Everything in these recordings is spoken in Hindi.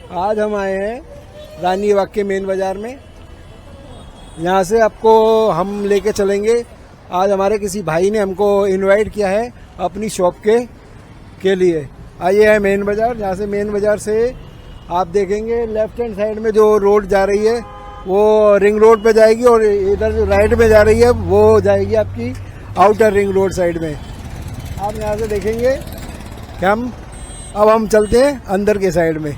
आज हम आए हैं रानी बाग के मेन बाजार में। यहाँ से आपको हम लेके चलेंगे। आज हमारे किसी भाई ने हमको इनवाइट किया है अपनी शॉप के लिए। आइए है मेन बाजार। यहाँ से मेन बाजार से आप देखेंगे लेफ्ट हैंड साइड में जो रोड जा रही है वो रिंग रोड पे जाएगी और इधर जो राइट में जा रही है वो जाएगी आपकी आउटर रिंग रोड साइड में। आप यहाँ से देखेंगे कि हम चलते हैं अंदर के साइड में।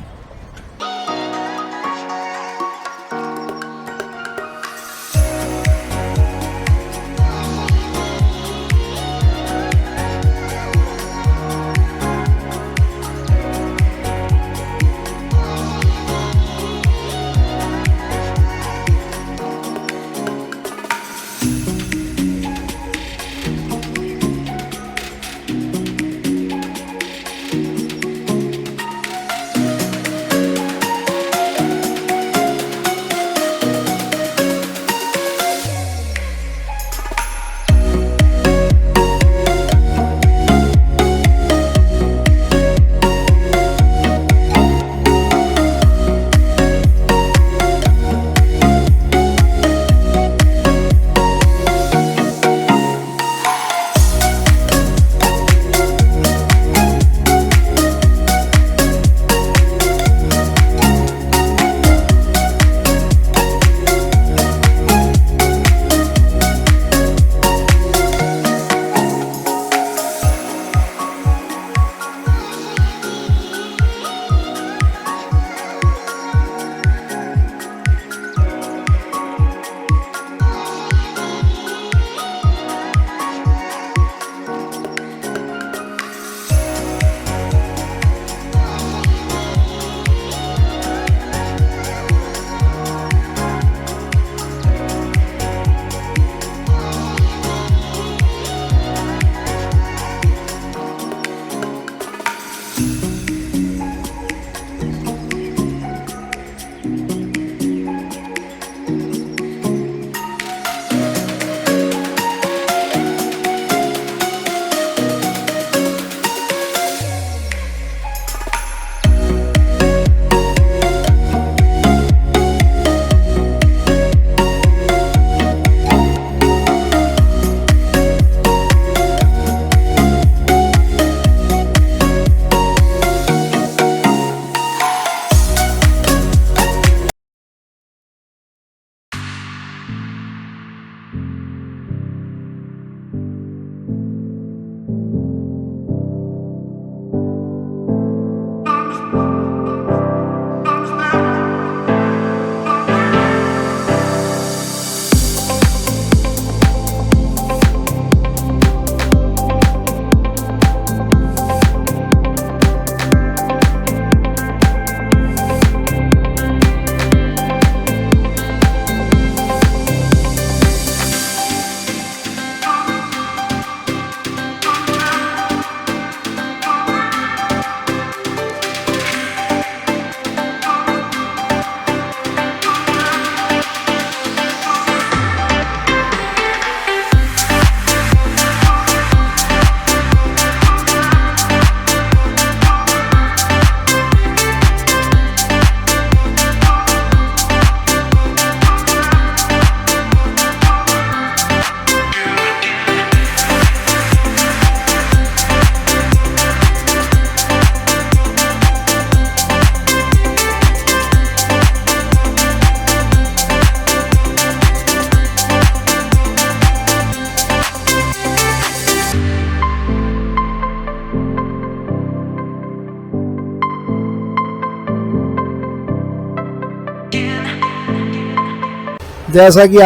जैसा कि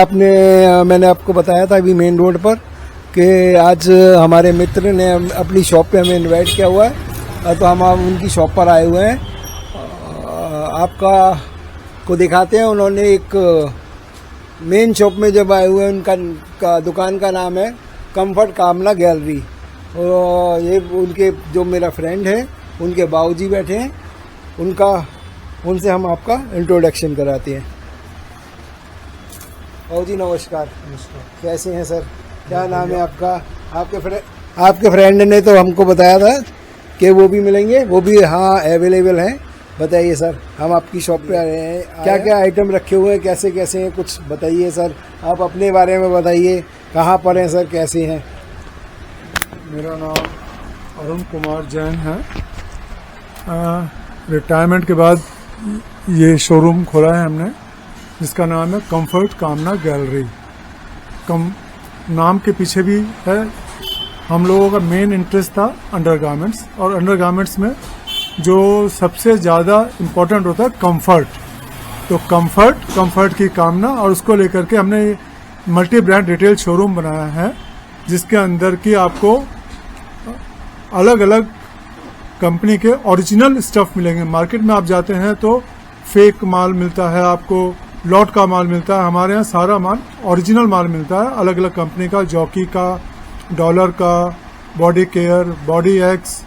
मैंने आपको बताया था अभी मेन रोड पर कि आज हमारे मित्र ने अपनी शॉप पे हमें इनवाइट किया हुआ है, तो हम उनकी शॉप पर आए हुए हैं। आपका को दिखाते हैं। उन्होंने एक मेन शॉप में जब आए हुए हैं, उनका दुकान का नाम है कंफर्ट कामना गैलरी। और ये उनके जो मेरा फ्रेंड है उनके बाबूजी बैठे हैं, उनसे हम आपका इंट्रोडक्शन कराते हैं। बाबूजी नमस्कार। नमस्कार। कैसे हैं सर? क्या नाम है आपका? आपके फ्रेंड ने तो हमको बताया था कि वो भी मिलेंगे, वो भी हाँ अवेलेबल हैं। बताइए सर, हम आपकी शॉप पे आए हैं, क्या क्या आइटम रखे हुए हैं, कैसे कैसे हैं, कुछ बताइए सर। आप अपने बारे में बताइए, कहाँ पर हैं सर, कैसे हैं। मेरा नाम अरुण कुमार जैन है। रिटायरमेंट के बाद ये शोरूम खोला है हमने, जिसका नाम है कंफर्ट कामना गैलरी। नाम के पीछे भी है, हम लोगों का मेन इंटरेस्ट था अंडरगारमेंट्स, और अंडरगारमेंट्स में जो सबसे ज़्यादा इम्पोर्टेंट होता है कंफर्ट। तो कंफर्ट की कामना, और उसको लेकर के हमने मल्टी ब्रांड रिटेल शोरूम बनाया है, जिसके अंदर की आपको अलग अलग कंपनी के ओरिजिनल स्टफ मिलेंगे। मार्केट में आप जाते हैं तो फेक माल मिलता है, आपको लॉट का माल मिलता है। हमारे यहाँ सारा माल ओरिजिनल माल मिलता है, अलग अलग कंपनी का, जॉकी का, डॉलर का, Body Care, Body X,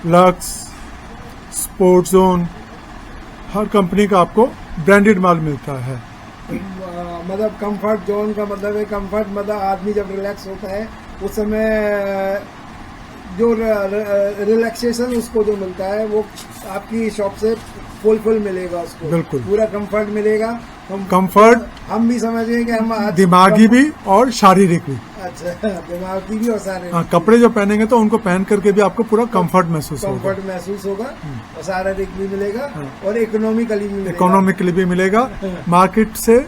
Lux, Sports Zone, हर कंपनी का आपको ब्रांडेड माल मिलता है। मतलब कंफर्ट जोन का मतलब है, कंफर्ट मतलब आदमी जब रिलैक्स होता है उस समय जो रिलैक्सेशन उसको जो मिलता है वो आपकी शॉप से फुल मिलेगा उसको। बिल्कुल, पूरा कंफर्ट मिलेगा। कंफर्ट हम भी समझेंगे कि हम दिमागी भी और शारीरिक भी। अच्छा, दिमागी भी और शारीरिक। हाँ, कपड़े जो पहनेंगे तो उनको पहन करके भी आपको पूरा कंफर्ट महसूस होगा और शारीरिक भी मिलेगा और इकोनॉमिकली भी मिलेगा। मार्केट से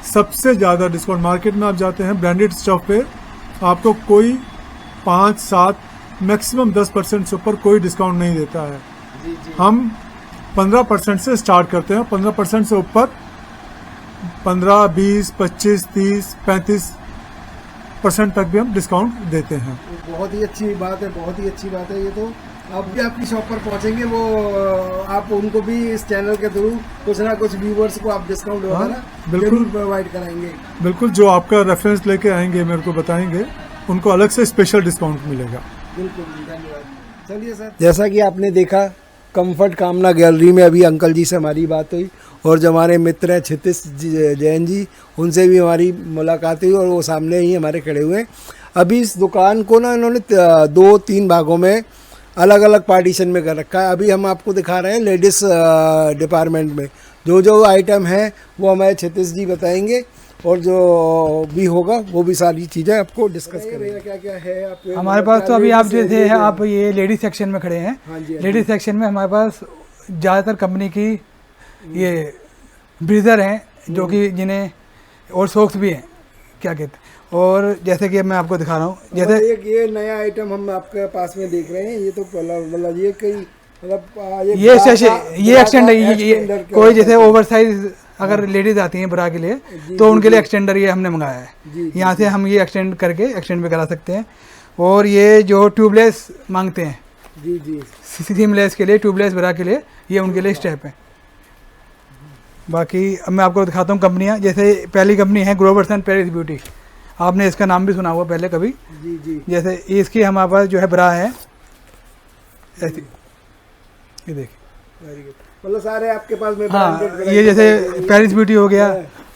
सबसे ज्यादा डिस्काउंट, मार्केट में आप जाते हैं ब्रांडेड स्टफ पे आपको कोई 5-7 मैक्सिमम 10% से ऊपर कोई डिस्काउंट नहीं देता है। हम 15% से स्टार्ट करते हैं, 15% से ऊपर 15, 20, 25, 30, 35% तक भी हम डिस्काउंट देते हैं। बहुत ही अच्छी बात है, बहुत ही अच्छी बात है। ये तो आप भी आपकी शॉप पर पहुंचेंगे, वो आप उनको भी इस चैनल के थ्रू कुछ ना कुछ व्यूवर्स को आप डिस्काउंट वगैरह बिल्कुल प्रोवाइड कराएंगे। बिल्कुल, जो आपका रेफरेंस लेके आएंगे मेरे को बताएंगे, उनको अलग से स्पेशल डिस्काउंट मिलेगा। बिल्कुल, धन्यवाद। चलिए सर, जैसा कि आपने देखा कंफर्ट कामना गैलरी में अभी अंकल जी से हमारी बात हुई, और जो हमारे मित्र हैं क्षितिज जैन जी, उनसे भी हमारी मुलाकात हुई, और वो सामने ही हमारे खड़े हुए हैं। अभी इस दुकान को ना इन्होंने 2-3 भागों में अलग अलग पार्टीशन में कर रखा है। अभी हम आपको दिखा रहे हैं लेडीज डिपार्टमेंट में जो जो आइटम है वो हमारे क्षितिज जी बताएंगे, और जो भी होगा वो भी सारी चीज़ें आपको डिस्कस करेंगे। क्या क्या है आपके हमारे पास? तो अभी आप जैसे हैं, आप ये लेडीज सेक्शन में खड़े हैं। लेडीज सेक्शन में हमारे पास ज़्यादातर कंपनी की ये ब्रीजर हैं, जो कि जिन्हें, और सॉक्स भी हैं, क्या कहते हैं। और जैसे कि मैं आपको दिखा रहा हूँ, जैसे एक ये नया आइटम हम आपके पास में देख रहे हैं, ये तो मतलब ये कई मतलब ये एक्सटेंड है, कोई जैसे ओवरसाइज अगर लेडीज आती हैं ब्रा के लिए तो उनके लिए एक्सटेंडर ये हमने मंगाया है। यहाँ से हम ये एक्सटेंड करके एक्सटेंड भी करा सकते हैं। और ये जो ट्यूबलेस मांगते हैं, सीमलेस के लिए, ट्यूबलेस ब्रा के लिए, ये उनके लिए स्टेप है। बाकी अब मैं आपको दिखाता हूँ कंपनियाँ। जैसे पहली कंपनी है ग्रोवर्सन पेरिस ब्यूटी, आपने इसका नाम भी सुना हुआ पहले कभी। जैसे इसकी हमारे पास जो है ब्रा है ऐसी, ये देखिए, मतलब सारे आपके पास में। हाँ, ये जैसे पेरिस ब्यूटी हो गया,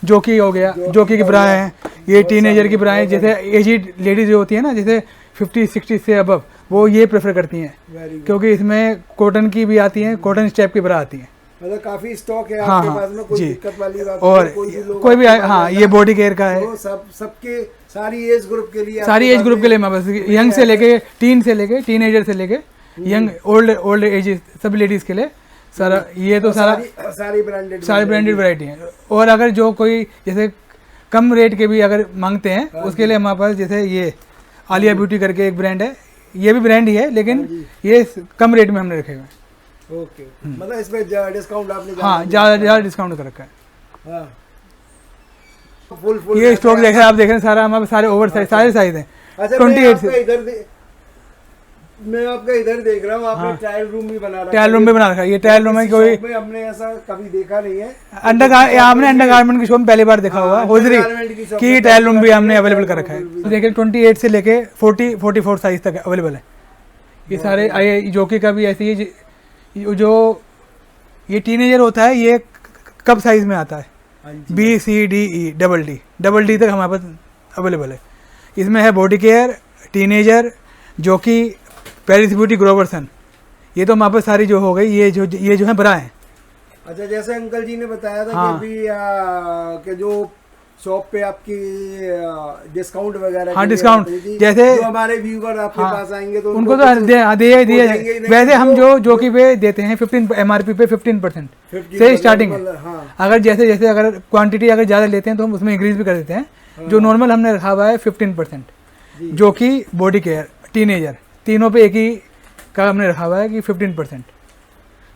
जोकी हो गया, जोकी की ब्रा है। ये टीनेजर की ब्रा है, जैसे एजिड लेडीज जो होती है ना, जैसे 50-60 से अबव, वो ये प्रेफर करती हैं, क्योंकि इसमें कॉटन की भी आती है, कॉटन स्टेप की ब्रा आती है। मतलब काफी स्टॉक है हाँ, आपके पास में, कोई दिक्कत वाली बात और कोई भी हाँ, ये बॉडी केयर का है, सबके सारी एज ग्रुप के लिए, सारी एज ग्रुप के लिए हमारे पास, यंग से लेके टीन से लेके टीनेजर से लेके यंग ओल्ड एज, सब लेडीज के लिए सारा। ये तो सारी ब्रांडेड वैरायटी है। और अगर जो कोई जैसे कम रेट के भी अगर मांगते हैं, उसके लिए हमारे पास जैसे ये आलिया ब्यूटी करके एक ब्रांड है, ये भी ब्रांड ही है, लेकिन ये कम रेट में हमने रखे हुए हैं। ओके, मतलब इसमें डिस्काउंट आपने ज़्यादा डिस्काउंट कर रखा है। हाँ, फुल ये स्टॉक देख रहे हैं आप, देख रहे हैं सारा हमारे सारे ओवर साइज, सारे साइज हैं। 28 से मैं आपका इधर देख रहा हूँ, आपने ट्रायल रूम भी बना रखा है। ट्रायल रूम भी बना रखा है। ये ट्रायल रूम है, कोई हमने ऐसा कभी देखा नहीं है। हमने अंडरगारमेंट की शॉप पहले बार देखा हुआ होजरी की ट्रायल रूम भी हमने अवेलेबल कर रखा है। तो देखिए 28 से लेके 40-44 साइज तक अवेलेबल है। ये सारे जोकी का भी ऐसी है, जो ये टीनेजर होता है ये कब साइज में आता है, B, C, D, E, double D तक हमारे पास अवेलेबल है। इसमें है बॉडी केयर, टीनेजर, जोकी, पेरिस ब्यूटी, ग्रोवर्सन, ये तो हमारे पास सारी जो हो गई, ये जो है ब्रा है। अच्छा, जैसे अंकल जी ने बताया था हाँ। कि भी कि जो शॉप पे आपकी डिस्काउंट वगैरह हाँ, के लिए डिस्काउंट आती थी, जैसे जो हमारे व्यूवर आपके हाँ, पास आएंगे तो उनको तो कुछ दिए वो दिए देंगे ही नहीं, वैसे हम जो कि पे देते हैं 15 MRP पे 15% 50% से स्टार्टिंग है। मतलब, हाँ। अगर जैसे अगर क्वांटिटी अगर ज़्यादा लेते हैं तो हम उसमें इंक्रीज भी कर देते हैं। जो नॉर्मल हमने रखा हुआ है 15%, जो कि बॉडी केयर, टीनेजर, तीनों पे एक ही का हमने रखा हुआ है कि 15%।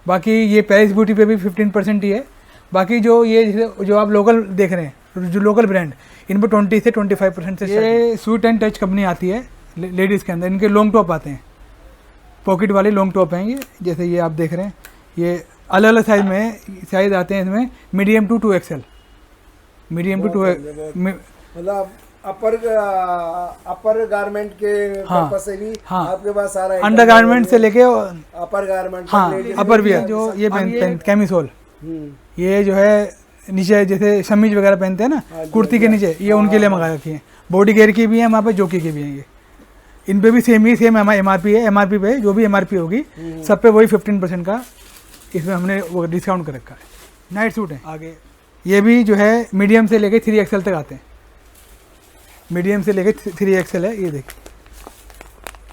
बाकी ये पेरिस ब्यूटी पे भी 15% ही है। बाकी जो ये जो आप लोकल देख रहे हैं, जो लोकल ब्रांड, इन पर 20 से 25% से ये स्वीट एंड टच कंपनी आती है लेडीज़ के अंदर। इनके लॉन्ग टॉप आते हैं, पॉकेट वाले लॉन्ग टॉप हैं ये। जैसे ये आप देख रहे हैं, ये अलग अलग साइज में साइज आते हैं इसमें, medium to 2XL, medium to 2 मतलब अपर गारमेंट के हाँ, पर्पस से भी हाँ, आपके पास सारा अंडर गारमेंट से लेके अपर गारमेंट, हाँ, अपर भी है। जो ये कैमिसोल, ये जो है नीचे जैसे शमीज वगैरह पहनते हैं ना, कुर्ती के नीचे, ये उनके लिए मंगा रखी है। बॉडी केयर की भी है हमारे पास, जोकी की भी है। ये इन पे भी सेम MRP है। MRP पे जो भी MRP होगी सब पे वही 15% का इसमें हमने वो डिस्काउंट कर रखा है। नाइट सूट है आगे, ये भी जो है मीडियम से लेके 3XL तक आते हैं। मीडियम से लेके 3XL है। ये देख,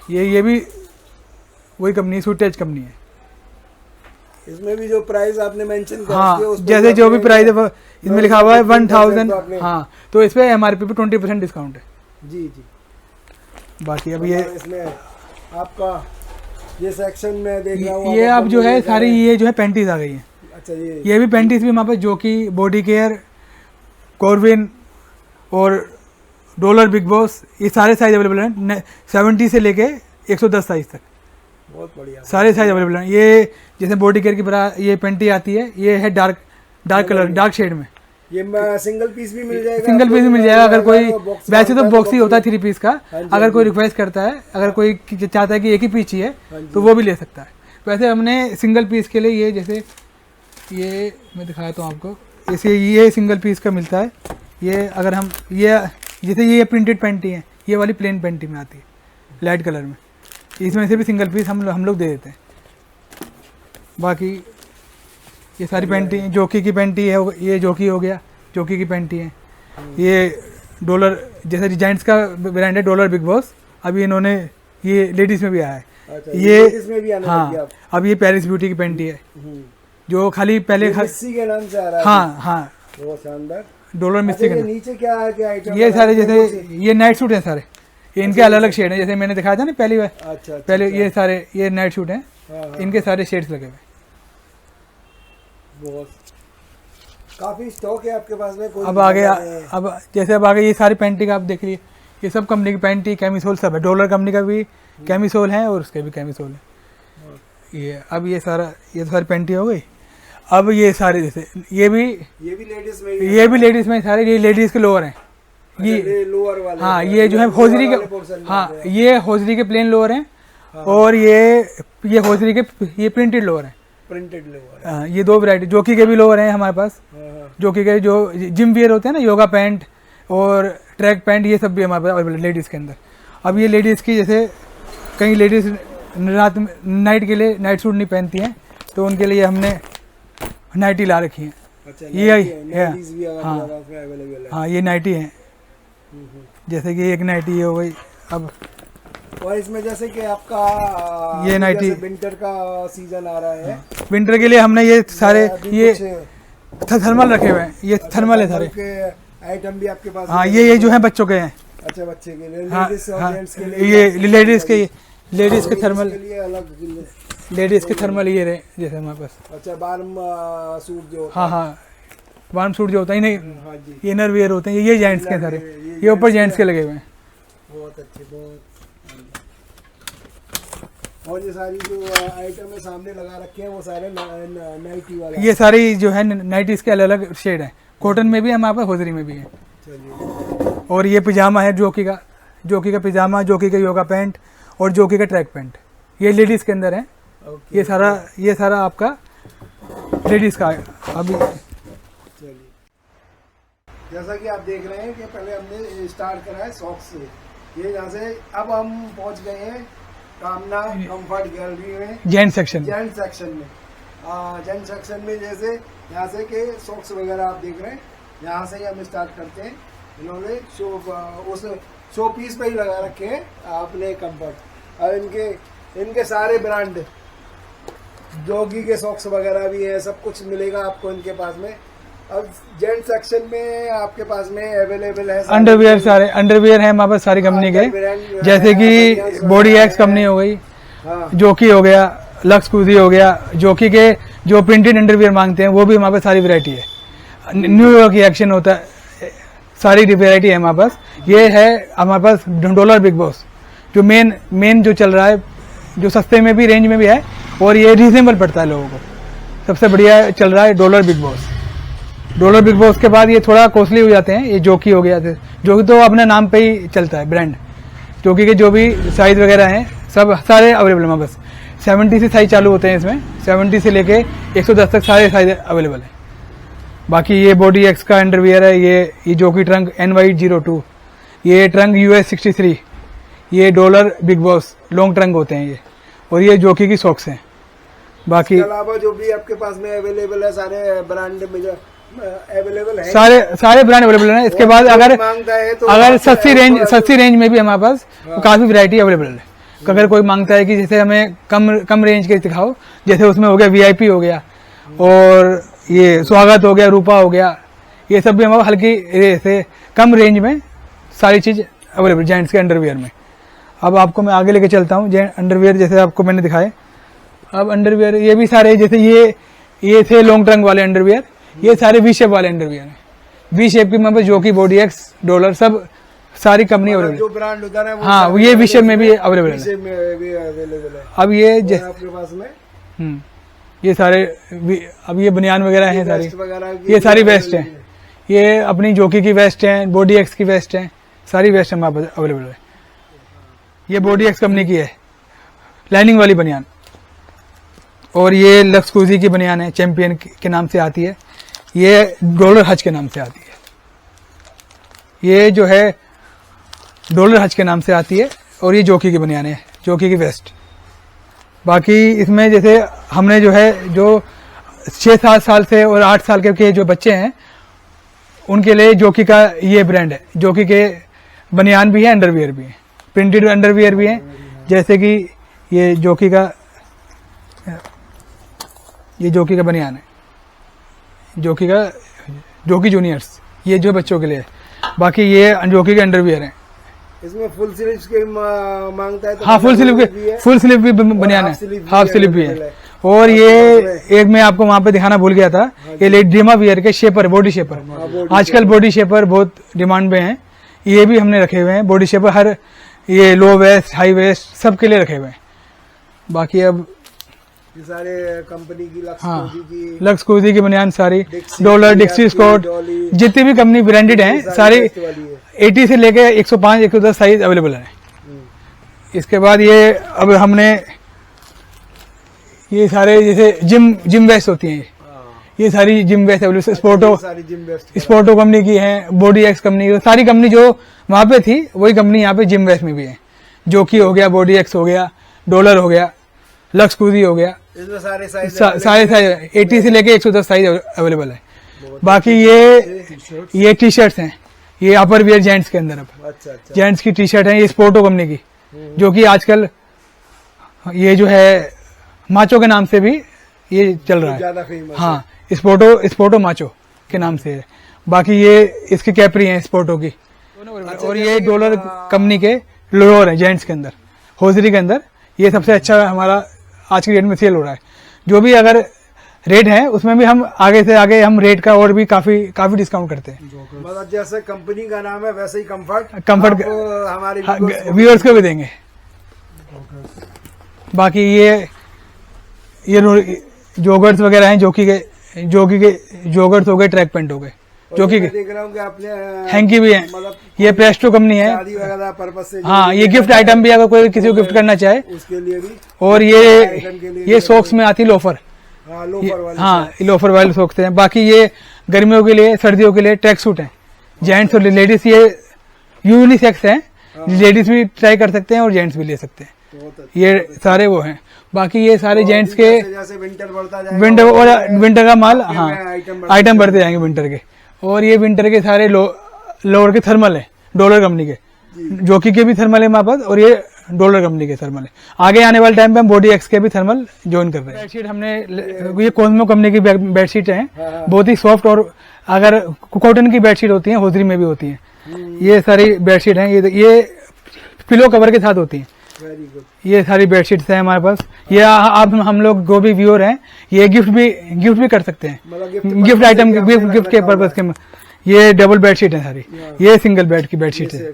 ये भी वही कंपनी, सूट टच कंपनी है। इसमें भी जो प्राइस आपने मेंशन कर हाँ, रखी है, उस पे जैसे जो भी आपने प्राइस है इसमें लिखा हुआ है 1000। तो आपने- हाँ, तो इस पे MRP पे 20% डिस्काउंट है। जी जी। बाकी अब ये इसमें आपका ये सेक्शन में देख रहा हूँ, ये अब जो है सारी ये जो है पैंटीज आ गई है। अच्छा, ये भी पैंटीज भी हमारे पास, जो कि बॉडी केयर, कॉर्विन और डॉलर बिग बॉस, ये सारे साइज अवेलेबल हैं। 70 से लेके 110 साइज तक बहुत बढ़िया सारे साइज अवेलेबल हैं। ये जैसे बॉडी केयर की ब्रा, ये पैंटी आती है, ये है डार्क कलर, डार्क शेड में। ये सिंगल पीस भी मिल जाएगा, सिंगल पीस भी मिल जाएगा। अगर कोई बॉक्स वैसे तो होता है, बॉक्स ही होता है 3 पीस का। हाँ जी, अगर कोई रिक्वेस्ट करता है, अगर कोई चाहता है कि एक ही पीस चाहिए तो वो भी ले सकता है। वैसे हमने सिंगल पीस के लिए ये जैसे ये मैं दिखाता हूँ आपको, जैसे ये सिंगल पीस का मिलता है। ये अगर हम ये जैसे ये प्रिंटेड पैंटी है, ये वाली प्लेन पैंटी में आती है लाइट कलर में, इसमें से भी सिंगल पीस हम लोग दे देते हैं। बाकी ये सारी पैंटी, जोकी की पैंटी है, ये जोकी हो गया, जोकी की पैंटी है। ये डॉलर, जैसे जेंट्स का ब्रांड है डॉलर बिग बॉस, अभी इन्होंने ये लेडीज़ में भी आया है। अच्छा, ये इसमें भी आने लग गया हाँ, अब। अब ये पेरिस ब्यूटी की पैंटी है, जो खाली पहले ये मिस्सी के नाम से आ रहा है। हाँ हाँ, बहुत शानदार। डॉलर मिस्सी अच्छा, का ये नाम। नीचे क्या है, क्या आइटम? ये सारे जैसे ये नाइट सूट हैं सारे, ये इनके अलग अलग शेड हैं। जैसे मैंने दिखाया था ना पहली बार, अच्छा, पहले ये सारे ये नाइट सूट हैं, हाँ, इनके सारे शेड्स लगे हुए हैं। बहुत काफी स्टॉक है आपके पास में। कोई अब आगे अब जैसे अब आगे ये सारी पैंटी का आप देख लीजिए, ये सब कंपनी की पैंटी, कैमिसोल सब है। डॉलर कंपनी का भी कैमिसोल है और उसके भी कैमिसोल है। ये अब ये सारा, ये तो सारी पैंटी हो गई। अब ये सारे जैसे ये भी लेडीज में, ये भी लेडीज में सारे, ये लेडीज के लोअर हैं। ये लोअर वाले, हाँ, ये जो है होजरी के, हाँ, ये होजरी के प्लेन लोअर हैं। और ये होजरी के ये प्रिंटेड लोअर हैं, प्रिंटेड लोअर। हाँ, ये 2 वैरायटी। जोकी के भी लोअर हैं हमारे पास, जोकी के जो जिम वियर होते हैं ना, योगा पैंट और ट्रैक पैंट, ये सब भी हमारे पास अवेलेबल है लेडीज़ के अंदर। अब ये लेडीज़ की, जैसे कई लेडीज़ रात में नाइट के लिए नाइट सूट नहीं पहनती हैं, तो उनके लिए हमने नाइटी ला रखी है। अच्छा, ये हाँ, हाँ, ये नाइटी है। जैसे कि एक नाइटी ये हो गई। अब और इसमें जैसे कि आपका ये नाइटी, विंटर का सीजन आ रहा है, विंटर के लिए हमने ये सारे ये कुछ थर्मल रखे हुए हैं। ये थर्मल है सारे के आइटम भी आपके पास। हाँ, ये जो है बच्चों के हैं। अच्छा, बच्चे के लिए, हाँ, लेडीज और हाँ, जेंट्स के लिए, ये लेडीज़ के थर्मल, के लिए अलग। लेडीज़ के थर्मल ये रहे जैसे हमारे पास। अच्छा, वार्म सूट जो होता हाँ हाँ, वार्म सूट जो होता है, नहीं है, हाँ जी, ये इनर वियर होते हैं। ये जेंट्स के सारे, ये ऊपर जेंट्स के लगे हुए हैं। बहुत अच्छे, बहुत। और ये सारी जो आइटम है सामने लगा रखे हैं, वो सारे नाइटी वाले। ये सारी जो है नाइटीज़ के अलग अलग शेड हैं। कॉटन में भी है हमारे पास, होजरी में भी है। चलिए, और ये पिजामा है जोकी का पिजामा, जोकी का योगा पैंट और जोकी का ट्रैक पैंट, ये लेडीज़ के अंदर है। ओके, ये सारा आपका लेडीज़ का है। अभी चलिए, जैसा कि आप देख रहे हैं कि पहले हमने स्टार्ट करा है सॉक्स से, ये यहाँ से अब हम पहुँच गए हैं कामना कंफर्ट गैलरी में जेंट्स सेक्शन। जेंट सेक्शन में जेंट सेक्शन में जैसे यहाँ से के सॉक्स वगैरह आप देख रहे हैं, यहाँ से ही हम स्टार्ट करते हैं। इन्होंने उस शो पीस पे ही लगा रखे हैं आपने कंफर्ट। और इनके सारे ब्रांड जॉगी के सॉक्स वगैरह भी हैं, सब कुछ मिलेगा आपको इनके पास में। अब जेंट सेक्शन में आपके पास में अवेलेबल है अंडरवियर, सारे अंडरवियर हैं हमारे पास सारी कंपनी के, जैसे कि बॉडी एक्स कंपनी हो गई, जोकी हो गया, लक्स कूजी हो गया, जोकी के जो प्रिंटेड अंडरवियर मांगते हैं वो भी हमारे पास सारी वैरायटी है। न्यू यॉर्क की एक्शन होता है, सारी वैरायटी है हमारे पास। ये है हमारे पास डॉलर बिग बॉस, जो मेन जो चल रहा है, जो सस्ते में भी रेंज में भी है और ये रीजनेबल पड़ता है लोगों को। सबसे बढ़िया चल रहा है dollar big boss. Dollar big boss के बाद ये थोड़ा कॉस्टली हो जाते हैं, ये जोकी हो गया, जोकी तो अपने नाम पे ही चलता है ब्रांड। जोकी के जो भी साइज वगैरह हैं सब सारे अवेलेबल है बस। 70 से साइज चालू होते हैं इसमें, 70 से लेके 110 तक सारे साइज अवेलेबल है। बाकी ये बॉडी एक्स का अंडरवियर है, ये जोकी ट्रंक NY02, ये ट्रंक US 63, ये dollar big boss long trunk होते हैं ये, और ये जोकी की सॉक्स हैं। बाकी इसके अलावा जो भी आपके पास में अवेलेबल है सारे ब्रांड में जो अवेलेबल है, सारे ब्रांड अवेलेबल है। इसके बाद अगर मांगता है तो अगर सस्ती रेंज में भी हमारे पास काफी वैरायटी अवेलेबल है। अगर कोई मांगता है कि जैसे हमें कम रेंज के दिखाओ, जैसे उसमें हो गया VIP हो गया, और ये स्वागत हो गया, रूपा हो गया, ये सब भी हमारे हल्की से कम रेंज में सारी चीज अवेलेबल जेंट्स के अंडरवियर में। अब आपको मैं आगे लेके चलता हूँ। अंडरवियर जैसे आपको मैंने दिखाए, अब अंडरवियर ये भी सारे, जैसे ये थे लॉन्ग ट्रंक वाले अंडरवियर, ये सारे V शेप वाले अंडरवियर हैं। V शेप की मतलब जो कि बॉडी एक्स, डॉलर, सब सारी कंपनी अवेलेबल जो ब्रांड होता है हाँ, ये V शेप में भी अवेलेबल है। अब ये आपके पास में ये सारे अब ये बनियान वगैरह हैं सारी, ये सारी वेस्ट हैं, ये अपनी जोकी की वेस्ट हैं, बॉडी एक्स की वेस्ट हैं, सारी वेस्ट हमारे पास अवेलेबल है। ये बॉडी एक्स कंपनी की है लाइनिंग वाली बनियान, और ये लक्स कूजी की बनियान है, चैंपियन के नाम से आती है, ये डॉलर हज के नाम से आती है। ये जो है डॉलर हज के नाम से आती है, और ये जोकी की बनियान है, जोकी की वेस्ट। बाकी इसमें जैसे हमने जो है जो 6-7 साल से और 8 साल के जो बच्चे हैं उनके लिए जोकी का ये ब्रांड है। जोकी के बनियान भी है, अंडरवियर भी है, प्रिंटेड अंडरवियर भी है, जैसे कि ये जोकी का बनियान है, जोकी जूनियर्स, ये जो बच्चों के लिए है। बाकी ये जोकी के अंडरवियर हैं। इसमें फुल स्लीव्स के मांगता है तो हाँ, फुल स्लीव भी बनियान है, हाफ स्लीव भी है। और ये एक मैं आपको वहां पे दिखाना भूल गया था, ये लेडीमा वियर के शेपर, बॉडी शेपर। आजकल बॉडी शेपर बहुत डिमांड में है, ये भी हमने रखे हुए हैं बॉडी शेपर, हर ये लो वेस्ट, हाई वेस्ट सबके लिए रखे हुए हैं। बाकी अब ये सारे कंपनी की लक्स कूजी की बनियान सारी, डॉलर, डिक्सी, स्कॉट, जितनी भी कंपनी ब्रांडेड हैं सारी 80 से लेके 105-110 साइज अवेलेबल है। इसके बाद ये अब हमने ये सारे जैसे जिम वेस्ट होती हैं, ये सारी जिम वेस्ट अवेलेबल, स्पोर्टो कंपनी की है, बॉडी एक्स कंपनी की, सारी कंपनी जो वहां पे थी वही कंपनी यहाँ पे जिम वेस्ट में भी है। जोकी हो गया, बॉडी एक्स हो गया, डॉलर हो गया, लक्स कूजी हो गया, इसमें सारे साइज 80 से लेके 110 साइज अवेलेबल है। बाकी ये टी शर्ट्स हैं, ये अपर वियर जेंट्स के अंदर, अब जेंट्स की टी शर्ट है, ये स्पोर्टो कंपनी की, जो कि आजकल ये जो है माचो के नाम से भी ये चल रहा है। हाँ, स्पोर्टो माचो के नाम से है। बाकी ये इसकी कैपरी है स्पोर्टो की, और ये डॉलर कंपनी के लोअर है जेंट्स के अंदर, होजरी के अंदर। ये सबसे अच्छा हमारा आज की डेट में सेल हो रहा है। जो भी अगर रेट है उसमें भी हम आगे से आगे हम रेट का और भी काफी डिस्काउंट करते हैं। मतलब जैसे कंपनी का नाम है वैसे ही कंफर्ट हमारे व्यूअर्स को भी देंगे। बाकी ये जोगर्स वगैरह हैं, जोकी के जोगर्स हो गए, ट्रैक पैंट हो गए, जोकी के देख रहा हूँ कि आपने हैंकी भी है, ये प्रेस्टो कंपनी है। पर्पस से हाँ, ये गिफ्ट आइटम भी अगर कोई किसी को गिफ्ट करना चाहे उसके लिए भी। और ये सॉक्स में आती लोफर, हाँ लोफर वाले सॉक्स हैं। बाकी ये गर्मियों के लिए, सर्दियों के लिए ट्रैक सूट है, जेंट्स और लेडीज, ये यूनिसेक्स है, लेडीज भी ट्राई कर सकते हैं और जेंट्स भी ले सकते हैं। बहुत अच्छा। ये सारे वो हैं। बाकी ये सारे जेंट्स के जैसे जैसे विंटर बढ़ता जाएगा विंटर और विंटर का माल, आपके हाँ में आइटम बढ़ते जाएंगे विंटर के। और ये विंटर के सारे लोअर के थर्मल है, डॉलर कंपनी के, जोकी के भी थर्मल है हमारे पास, और ये डॉलर कंपनी के थर्मल है। आगे आने वाले टाइम पे हम बॉडी एक्स के भी थर्मल ज्वाइन कर रहे हैं। बेडशीट हमने ये कॉस्मो कंपनी की बेडशीट है, बहुत ही सॉफ्ट, और अगर कॉटन की बेडशीट होती है होजरी में भी होती है। ये सारी बेडशीट हैं, ये पिलो कवर के साथ होती हैं। Very good. ये सारी बेडशीट्स हैं हमारे पास। ये आप हम लोग जो भी व्यूअर हैं ये गिफ्ट भी कर सकते हैं, मतलब गिफ्ट आइटम गिफ्ट के पर्पज के। ये डबल बेडशीट है सारी, ये सिंगल बेड की बेडशीट है।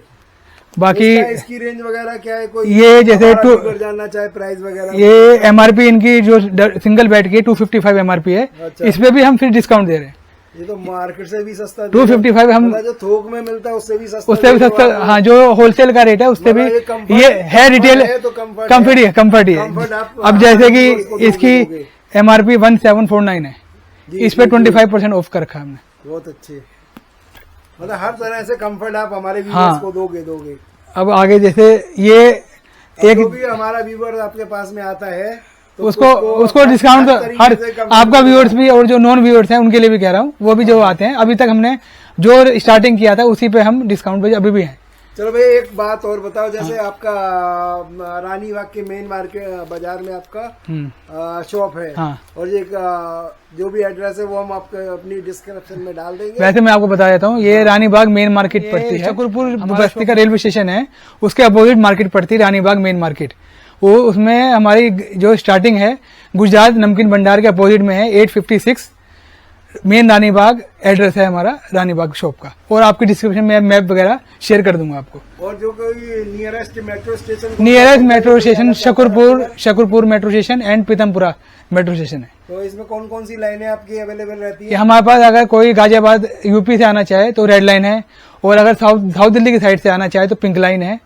बाकी इसकी रेंज वगैरह क्या है? कोई ये जैसे जानना चाहे प्राइस वगैरह? ये एमआरपी इनकी जो सिंगल बेड की 255 एमआरपी है। अच्छा। इस पे भी हम फिर डिस्काउंट दे रहे हैं। ये तो मार्केट से भी सस्ता 255 हम जो थोक में मिलता है उससे भी सस्ता हाँ, जो होलसेल का रेट है उससे भी। ये है रिटेल तो कंफर्ट ही है। अब जैसे कि इसकी एमआरपी 1749 है, इस पे 25% ऑफ कर रखा है हमने। बहुत अच्छे, मतलब हर तरह से कंफर्ट आप हमारे व्यूअर्स हाँ। को दोगे। अब आगे जैसे ये एक जो भी हमारा व्यूअर आपके पास में आता है तो उसको डिस्काउंट हर आपका व्यूअर्स भी, और जो नॉन व्यूअर्स हैं उनके लिए भी कह रहा हूँ, वो भी जो आते हैं। अभी तक हमने जो स्टार्टिंग किया था उसी पे हम डिस्काउंट पे अभी भी हैं। चलो भाई एक बात और बताओ, जैसे आपका रानी बाग के मेन मार्केट बाजार में आपका शॉप है, हाँ। और ये जो भी एड्रेस है वो हम आपको अपनी डिस्क्रिप्शन में डाल देंगे। वैसे मैं आपको बता देता हूँ, ये रानी बाग मेन मार्केट पड़ती है, शकरपुर बस्ती का रेलवे स्टेशन है, उसके अपोजिट मार्केट पड़ती है रानी बाग मेन मार्केट। वो उसमें हमारी जो स्टार्टिंग है गुजरात नमकीन भंडार के अपोजिट में है, 856 मेन रानी बाग एड्रेस है हमारा रानी बाग शॉप का। और आपकी डिस्क्रिप्शन में मैप वगैरह शेयर कर दूंगा आपको। और जो कोई nearest metro station Shakarpur metro station and Pitampura metro station है। तो इसमें कौन कौन सी लाइनें आपकी अवेलेबल रहती ये है? हमारे पास अगर कोई गाजियाबाद यूपी से आना चाहे तो रेड लाइन है, और अगर साउथ दिल्ली की साइड से आना चाहे तो पिंक लाइन है,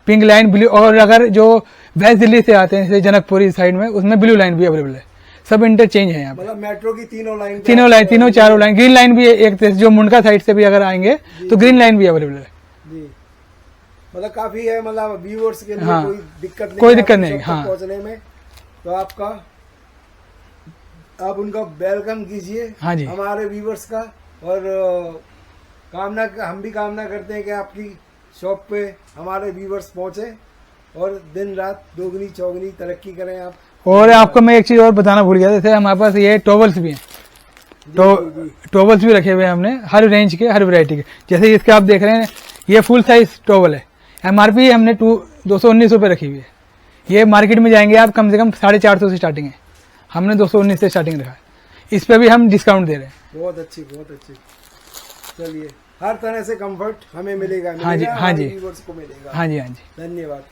पिंक लाइन ब्लू, और अगर जो वेस्ट दिल्ली से आते हैं जैसे जनकपुरी साइड में, उसमें ब्लू लाइन भी अवेलेबल है। सब इंटरचेंज है यहाँ पे। मतलब मेट्रो की तीनों चारों लाइन, ग्रीन लाइन भी है एक, जो मुंडका साइड से भी अगर आएंगे तो ग्रीन लाइन भी अवेलेबल है जी। मतलब काफी है, मतलब व्यूअर्स के लिए हाँ। कोई दिक्कत नहीं हाँ। पहुंचने में। तो आप उनका वेलकम कीजिए, हाँ जी, हमारे व्यूअर्स का। और हम भी कामना करते हैं कि आपकी शॉप पे हमारे व्यूअर्स पहुंचे और दिन रात दोगुनी चौगुनी तरक्की करें आप। और आपको मैं एक चीज और बताना भूल गया, जैसे हमारे पास ये टॉवल्स भी हैं, टॉवल्स भी रखे हुए हैं हमने, हर रेंज के, हर वैरायटी के। जैसे इसके आप देख रहे हैं, ये फुल साइज टॉवल है, एमआरपी हमने 219 रुपये रखी हुई है। ये मार्केट में जाएंगे आप कम से कम 450 से स्टार्टिंग है, हमने 219 से स्टार्टिंग रखा है। इस पे भी हम डिस्काउंट दे रहे हैं। बहुत अच्छी। चलिए, हर तरह से कंफर्ट हमें मिलेगा। हाँ जी, व्यूअर्स को मिलेगा। हाँ जी। धन्यवाद।